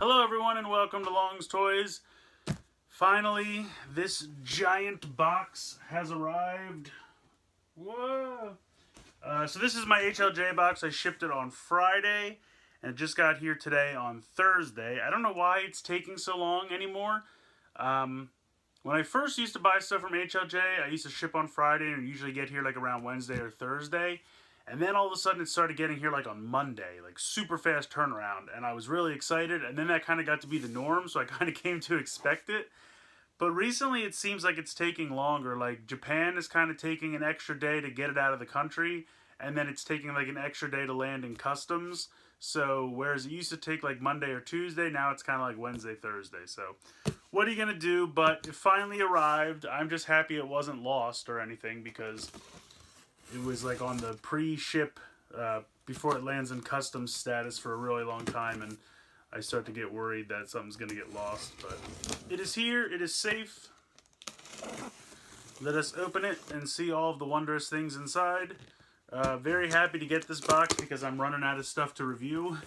Hello everyone and welcome to Long's Toys. Finally, this giant box has arrived. Whoa! So this is my HLJ box. I shipped it on Friday and it just got here today on Thursday. I don't know why it's taking so long anymore. When I first used to buy stuff from HLJ, I used to ship on Friday and usually get here like around Wednesday or Thursday. And then all of a sudden it started getting here like on Monday, like super fast turnaround. And I was really excited. And then that kind of got to be the norm, so I kind of came to expect it. But recently it seems like it's taking longer. Like Japan is kind of taking an extra day to get it out of the country. And then it's taking like an extra day to land in customs. So whereas it used to take like Monday or Tuesday, now it's kind of like Wednesday, Thursday. So what are you going to do? But it finally arrived. I'm just happy it wasn't lost or anything because it was like on the pre-ship before it lands in customs status for a really long time, and I start to get worried that something's going to get lost. But it is here. It is safe. Let us open it and see all of the wondrous things inside. Very happy to get this box because I'm running out of stuff to review.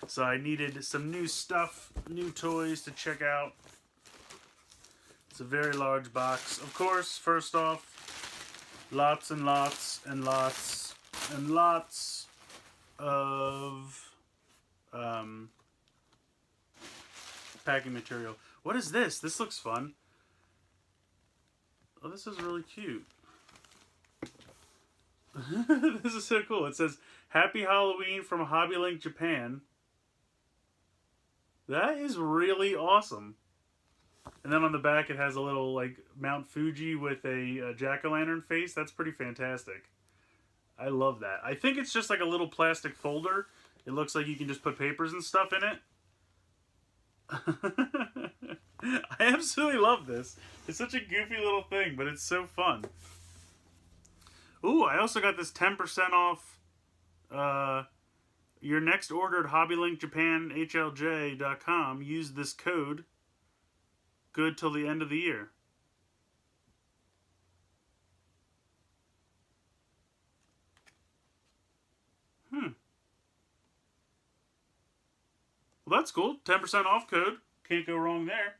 So I needed some new stuff, new toys to check out. It's a very large box. Of course, first off, lots and lots and lots and lots of packing material. What is this? This looks fun. Oh, this is really cute. This is so cool. It says, Happy Halloween from HobbyLink Japan. That is really awesome. And then on the back it has a little like Mount Fuji with a jack-o'-lantern face. That's pretty fantastic. I love that. I think it's just like a little plastic folder. It looks like you can just put papers and stuff in it. I absolutely love this. It's such a goofy little thing, but it's so fun. Ooh, I also got this 10% off your next order at HobbyLinkJapanHLJ.com. Use this code. Good till the end of the year. Well, that's cool. 10% off code. Can't go wrong there.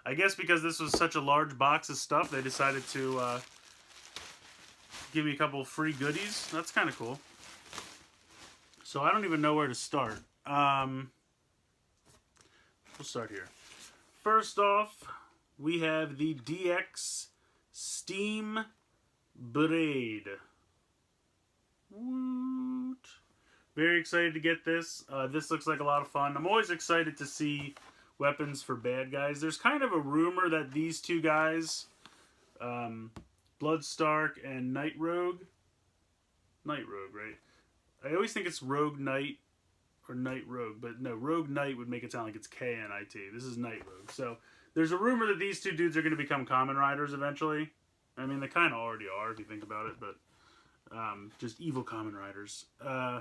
I guess because this was such a large box of stuff, they decided to give me a couple free goodies. That's kind of cool. So I don't even know where to start. We'll start here. First off, we have the DX Steam Braid. Woot. Very excited to get this. This looks like a lot of fun. I'm always excited to see weapons for bad guys. There's kind of a rumor that these two guys, Bloodstark and Night Rogue, right? I always think it's Rogue Knight or Night Rogue, but no, Rogue Knight would make it sound like it's K-N-I-T. This is Night Rogue. So there's a rumor that these two dudes are going to become Kamen Riders eventually. I mean, they kind of already are if you think about it, but just evil Kamen Riders.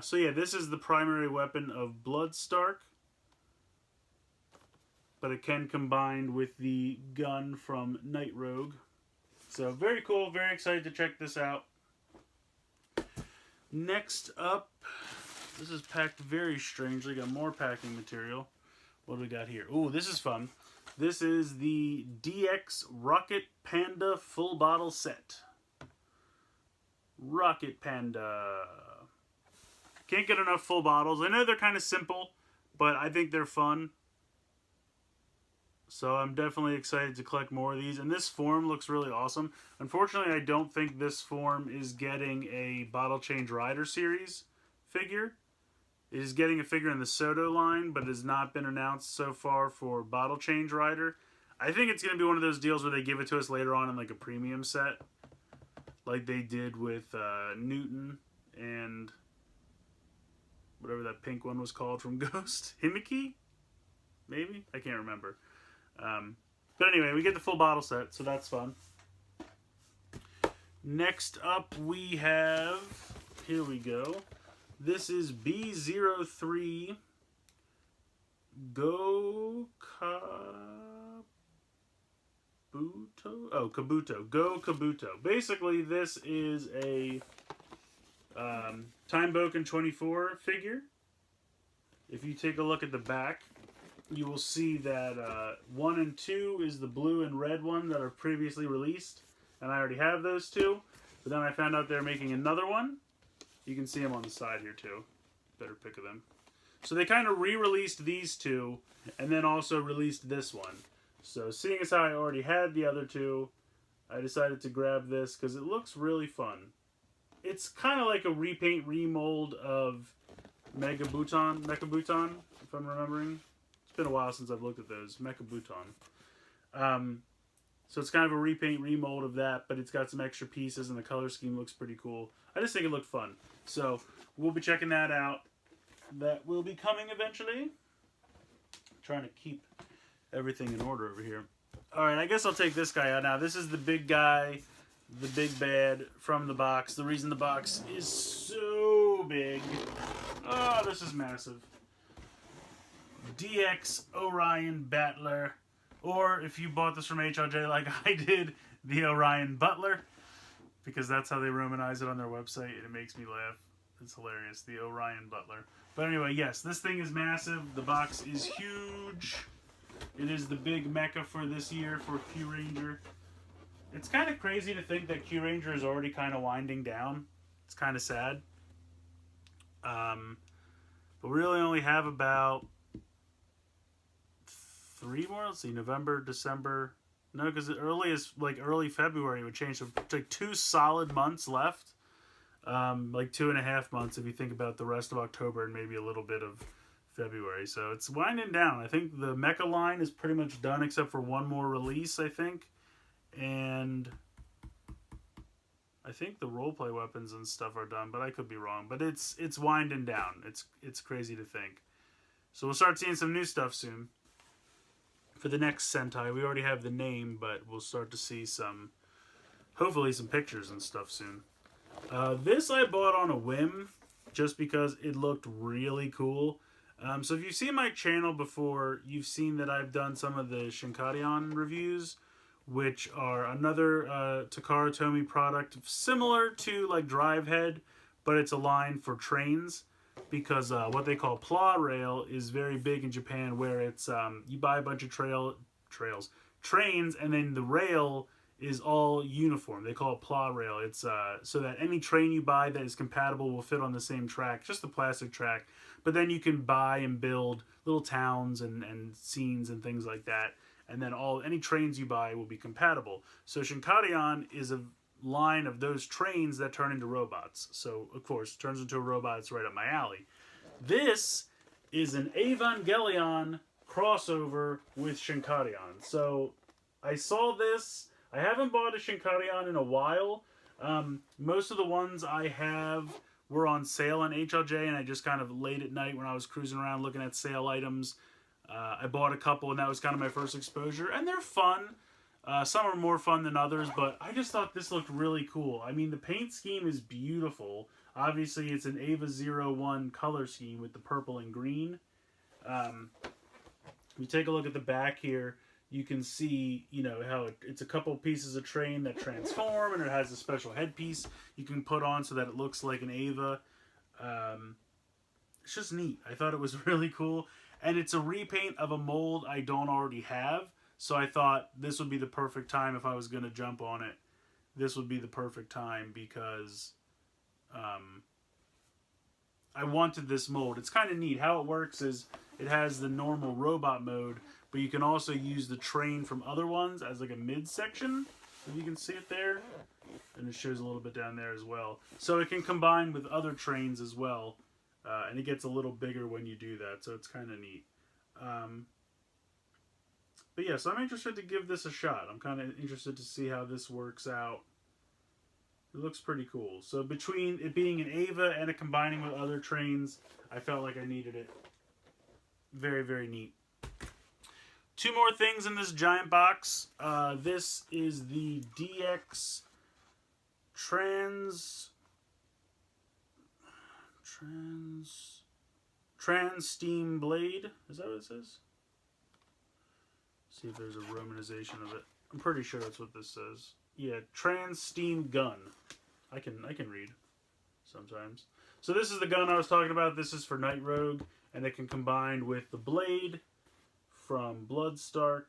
So yeah, this is the primary weapon of Bloodstark, but it can combine with the gun from Night Rogue. So very cool, very excited to check this out. Next up, this is packed very strangely. Got more packing material. What do we got here? Ooh, this is fun. This is the DX Rocket Panda full bottle set. Rocket Panda. Can't get enough full bottles. I know they're kind of simple, but I think they're fun. So I'm definitely excited to collect more of these. And this form looks really awesome. Unfortunately, I don't think this form is getting a Bottle Change Rider series figure. It is getting a figure in the Soto line, but it has not been announced so far for Bottle Change Rider. I think it's going to be one of those deals where they give it to us later on in like a premium set, like they did with Newton and whatever that pink one was called from Ghost. Himiki? Maybe? I can't remember. But anyway, we get the full bottle set, so that's fun. Next up we have, here we go. This is B03 Kabuto. Oh, Kabuto. Go Kabuto. Basically, this is a Time Boken 24 figure. If you take a look at the back, you will see that 1 and 2 is the blue and red one that are previously released, and I already have those two. But then I found out they're making another one. You can see them on the side here too. Better pick of them. So they kind of re-released these two, and then also released this one. So seeing as how I already had the other two, I decided to grab this because it looks really fun. It's kind of like a repaint, remold of Mechabuton, if I'm remembering. It's been a while since I've looked at those. Mechabuton. So it's kind of a repaint, remold of that, but it's got some extra pieces, and the color scheme looks pretty cool. I just think it looked fun. So we'll be checking that out. That will be coming eventually. I'm trying to keep everything in order over here. Alright, I guess I'll take this guy out now. This is the big guy, the big bad from the box. The reason the box is so big. Oh, this is massive. DX Orion Battler. Or, if you bought this from HLJ like I did, the Orion Butler. Because that's how they Romanize it on their website, and it makes me laugh. It's hilarious. The Orion Butler. But anyway, yes, this thing is massive. The box is huge. It is the big mecha for this year for Q-Ranger. It's kind of crazy to think that Q-Ranger is already kind of winding down. It's kind of sad. But we really only have about 3 more. Let's see, November, December. No, because early February would change. So it's like 2 solid months left. Like 2.5 months if you think about the rest of October and maybe a little bit of February. So it's winding down. I think the mecha line is pretty much done except for one more release, I think. And I think the roleplay weapons and stuff are done, but I could be wrong. But it's winding down. It's crazy to think. So we'll start seeing some new stuff soon. For the next Sentai, we already have the name, but we'll start to see hopefully some pictures and stuff soon. This I bought on a whim, just because it looked really cool. So if you've seen my channel before, you've seen that I've done some of the Shinkarion reviews, which are another Takara Tomy product, similar to like Drivehead, but it's a line for trains. Because what they call Pla Rail is very big in Japan, where it's you buy a bunch of trains, and then the rail is all uniform. They call it Pla Rail. It's so that any train you buy that is compatible will fit on the same track, just the plastic track. But then you can buy and build little towns and scenes and things like that, and then any trains you buy will be compatible. So Shinkarion is a line of those trains that turn into robots. So, of course, turns into a robot. It's right up my alley. This is an Evangelion crossover with Shinkarion. So, I saw this. I haven't bought a Shinkarion in a while. Most of the ones I have were on sale on HLJ, and I just kind of late at night when I was cruising around looking at sale items, I bought a couple, and that was kind of my first exposure. And they're fun. Some are more fun than others, but I just thought this looked really cool. I mean, the paint scheme is beautiful. Obviously, it's an Eva 01 color scheme with the purple and green. If you take a look at the back here, you can see, how it's a couple pieces of train that transform, and it has a special headpiece you can put on so that it looks like an Eva. It's just neat. I thought it was really cool. And it's a repaint of a mold I don't already have. So I thought this would be the perfect time if I was going to jump on it. This would be the perfect time because I wanted this mold. It's kind of neat. How it works is it has the normal robot mode, but you can also use the train from other ones as like a midsection. If you can see it there. And it shows a little bit down there as well. So it can combine with other trains as well. And it gets a little bigger when you do that. So it's kind of neat. But yes, I'm interested to give this a shot. I'm kind of interested to see how this works out. It looks pretty cool. So between it being an Eva and it combining with other trains, I felt like I needed it. Very, very neat. 2 more things in this giant box. This is the DX Trans Steam Blade. Is that what it says? See if there's a romanization of it. I'm pretty sure that's what this says. Yeah, Trans Steam Gun. I can read sometimes. So this is the gun I was talking about. This is for Night Rogue, and it can combine with the blade from Bloodstark.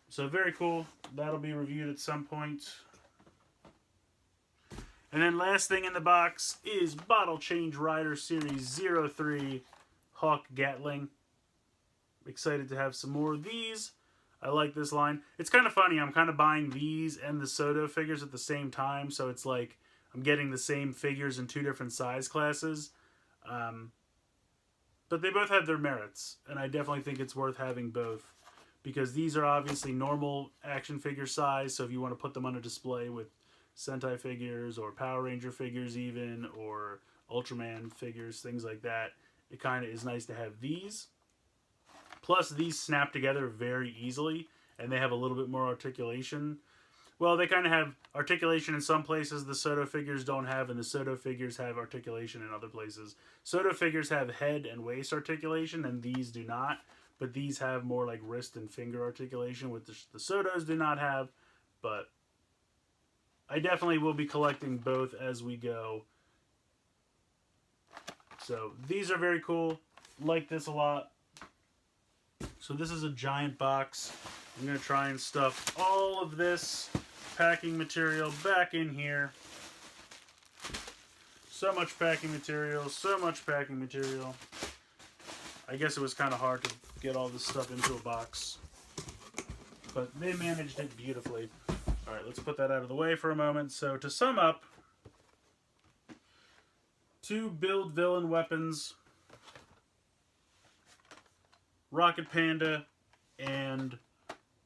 So very cool. That'll be reviewed at some point. And then last thing in the box is Bottle Change Rider Series 03 Hawk Gatling. Excited to have some more of these. I like this line. It's kind of funny. I'm kind of buying these and the Soto figures at the same time. So it's like I'm getting the same figures in two different size classes. But they both have their merits. And I definitely think it's worth having both. Because these are obviously normal action figure size. So if you want to put them on a display with Sentai figures or Power Ranger figures even. Or Ultraman figures, things like that. It kind of is nice to have these. Plus, these snap together very easily, and they have a little bit more articulation. Well, they kind of have articulation in some places the Soto figures don't have, and the Soto figures have articulation in other places. Soto figures have head and waist articulation, and these do not. But these have more like wrist and finger articulation, which the Sotos do not have. But I definitely will be collecting both as we go. So, these are very cool. Like this a lot. So this is a giant box. I'm going to try and stuff all of this packing material back in here. So much packing material, so much packing material. I guess it was kind of hard to get all this stuff into a box. But they managed it beautifully. Alright, let's put that out of the way for a moment. So to sum up, 2 build villain weapons. Rocket Panda and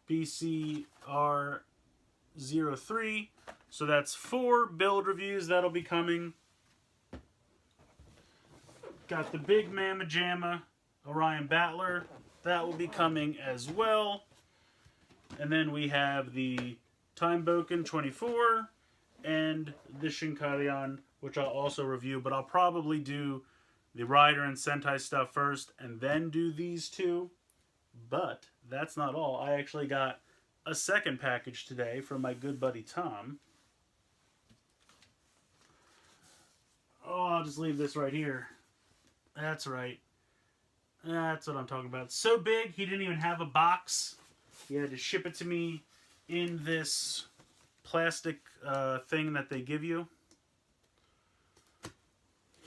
BCR03. So that's 4 build reviews that'll be coming. Got the Big Mamma Jamma Orion Battler. That will be coming as well. And then we have the Time Boken 24 and the Shinkaryon, which I'll also review, but I'll probably do the Rider and Sentai stuff first, and then do these 2. But that's not all. I actually got a second package today from my good buddy Tom. Oh, I'll just leave this right here. That's right. That's what I'm talking about. So big, he didn't even have a box. He had to ship it to me in this plastic thing that they give you.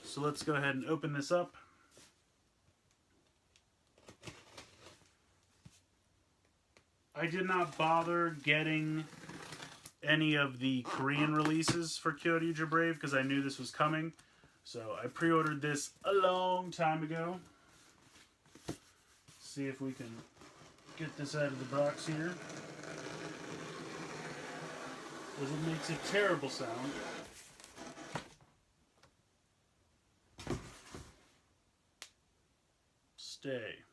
So let's go ahead and open this up. I did not bother getting any of the Korean releases for Kyoryuger Brave because I knew this was coming. So I pre-ordered this a long time ago. See if we can get this out of the box here. Because it makes a terrible sound. Stay.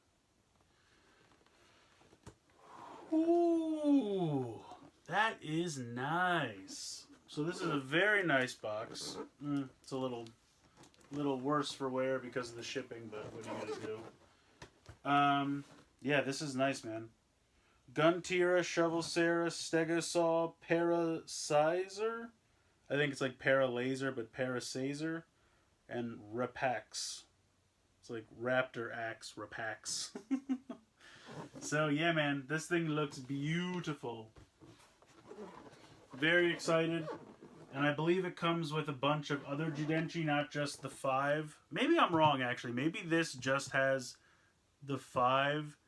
Ooh, that is nice. So this is a very nice box. It's a little worse for wear because of the shipping, but what are you gonna do? Yeah, this is nice, man. Guntira, Shovel Sarah, Stegosaw, Parasazer. I think it's like Paralaser, but Parasazer. And Rapax. It's like Raptor Axe Rapax. So yeah, man, this thing looks beautiful. Very excited. And I believe it comes with a bunch of other Judenchi, not just the 5. Maybe I'm wrong, actually. Maybe this just has the 5,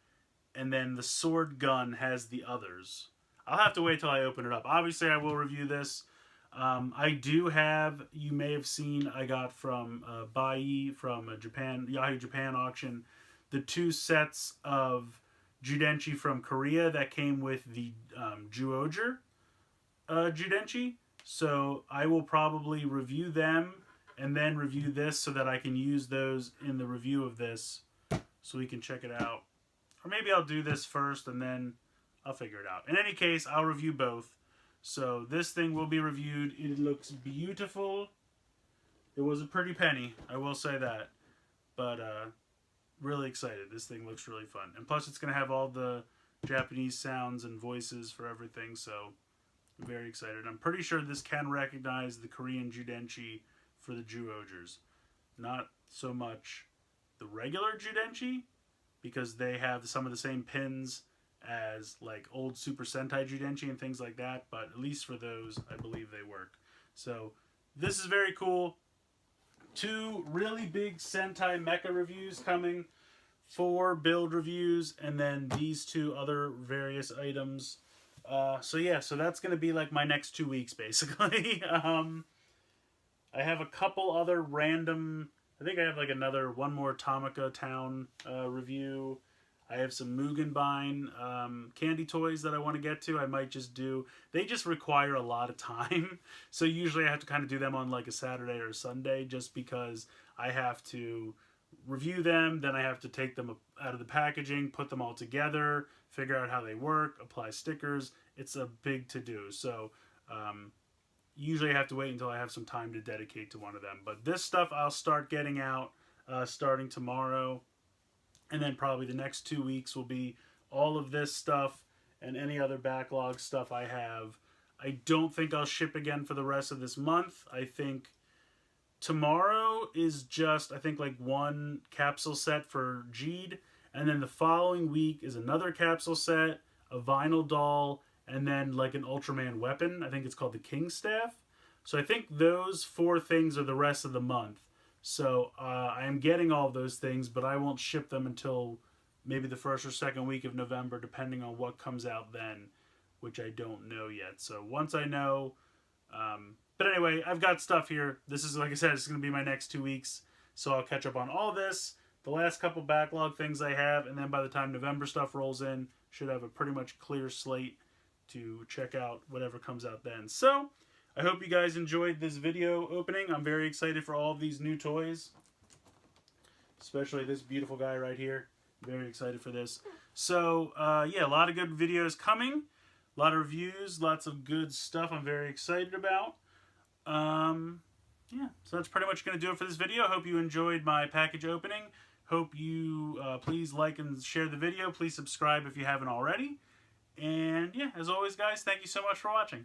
and then the sword gun has the others. I'll have to wait till I open it up. Obviously, I will review this. I do have, you may have seen, I got from Bai from Japan, Yahoo Japan auction, the 2 sets of Judenchi from Korea that came with the Juoger Judenchi. So I will probably review them and then review this so that I can use those in the review of this so we can check it out. Or maybe I'll do this first and then I'll figure it out. In any case, I'll review both. So this thing will be reviewed. It looks beautiful. It was a pretty penny, I will say that. But really excited. This thing looks really fun. And plus it's going to have all the Japanese sounds and voices for everything, so I'm very excited. I'm pretty sure this can recognize the Korean Judenchi for the Juogers. Not so much the regular Judenchi, because they have some of the same pins as like old Super Sentai Judenchi and things like that, but at least for those, I believe they work. So this is very cool. 2 really big Sentai Mecha reviews coming, 4 build reviews, and then these 2 other various items. So yeah, so that's going to be like my next 2 weeks, basically. I have a couple other random, I think I have like one more Tamaka Town review. I have some Mugenbein candy toys that I want to get to. I might just do, they just require a lot of time. So usually I have to kind of do them on like a Saturday or a Sunday, just because I have to review them, then I have to take them out of the packaging, put them all together, figure out how they work, apply stickers. It's a big to-do. So usually I have to wait until I have some time to dedicate to one of them. But this stuff I'll start getting out starting tomorrow. And then probably the next 2 weeks will be all of this stuff and any other backlog stuff I have. I don't think I'll ship again for the rest of this month. I think tomorrow is just, I think, like 1 capsule set for Jeed. And then the following week is another capsule set, a vinyl doll, and then like an Ultraman weapon. I think it's called the King Staff. So I think those 4 things are the rest of the month. So I am getting all of those things, but I won't ship them until maybe the 1st or 2nd week of November, depending on what comes out then, which I don't know yet. So once I know, but anyway, I've got stuff here. This is, like I said, it's going to be my next 2 weeks. So I'll catch up on all this, the last couple backlog things I have, and then by the time November stuff rolls in, should have a pretty much clear slate to check out whatever comes out then. So I hope you guys enjoyed this video opening. I'm very excited for all of these new toys, especially this beautiful guy right here. Very excited for this. So yeah, a lot of good videos coming, a lot of reviews, lots of good stuff I'm very excited about. Yeah, so that's pretty much going to do it for this video. I hope you enjoyed my package opening. Hope you please like and share the video. Please subscribe if you haven't already. And yeah, as always, guys, thank you so much for watching.